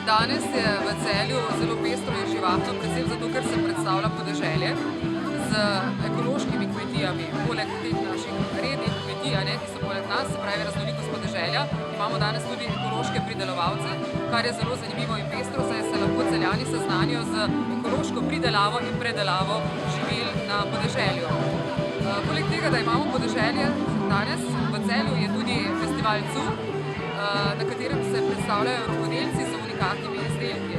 Danes je v Celju zelo pestro in živahno, predvsem zato, ker se predstavlja podeželje z ekološkimi kmetijami. Poleg teh naših rednih kmetij, ki so poleg nas, se pravi raznolikost podeželja, imamo danes tudi ekološke pridelovalce, kar je zelo zanimivo in pestro, saj se lahko Celjani seznanijo z ekološko pridelavo in predelavo živil na podeželju. Poleg tega, da imamo podeželje danes, v Celju je tudi festival CUR, na katerem se predstavljajo rokodelci z unikatnimi izdelki.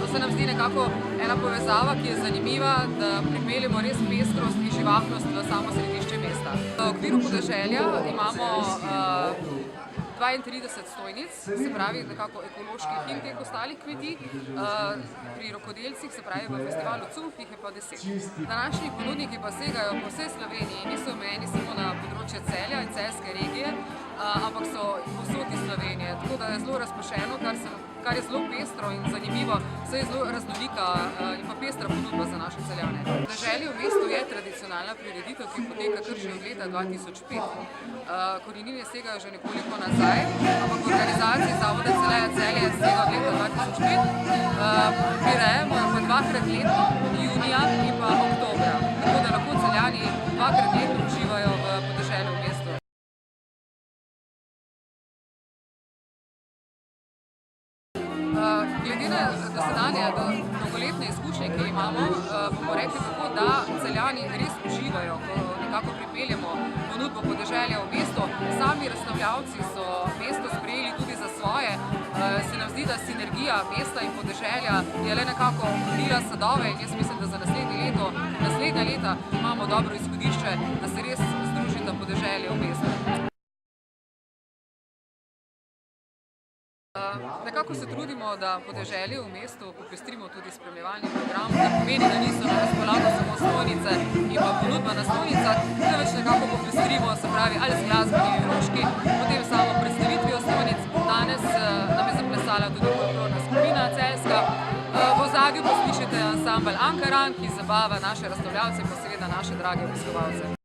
To se nam zdi nekako ena povezava, ki je zanimiva, da pripeljemo res pestrost in živahnost v samo središče mesta. V okviru podeželja imamo 32 stojnic, se pravi nekako ekoloških in teh ostalih kmetij. Pri rokodelcih, se pravi v festivalu CUR, jih je pa 10. Današnji ponudniki pa segajo po vsej Sloveniji, niso omejeni samo na področje Celja in celjske regije, ampak so povsod iz Slovenije, tako da je zelo razpršeno, kar je zelo pestro in zanimivo, saj je zelo raznolika in pa pestra ponudba za naše Celjane. Podeželje v mestu je tradicionalna prireditev, ki poteka kar že od leta 2005. Korenine segajo že nekoliko nazaj, ampak v organizaciji Zavoda Celeja Celje sega od leta 2005. Prirejamo jo pa dvakrat letno, junija in pa oktobra, tako da lahko Celjani dvakrat letno uživajo v podeželju v mestu. Glede na dosedanje dolgoletne izkušnje, ki imamo, bomo rekli tako, da Celjani res uživajo, ko nekako pripeljemo ponudbo podeželja v mesto. Sami razstavljavci so mesto sprejeli tudi za svoje. Se nam zdi, da sinergija mesta in podeželja je le nekako obrodila sadove in jaz mislim, da za naslednja leta imamo dobro izhodišče, da se res združita podeželje v mestu. Nekako se trudimo, da podeželje v mestu popestrimo tudi spremljevalni program, kar pomeni, da niso na razpolago samo stojnice in pa ponudba na stojnicah, temveč nekako popestrimo, se pravi, ali z glasbenimi vložki, potem samo predstavitvijo stojnic. Danes nam je zaplesala tudi folklorna skupina celjska. V ozadju poslušajte ansambel Ankaran, ki zabava naše razstavljavce in pa seveda naše drage obiskovalce.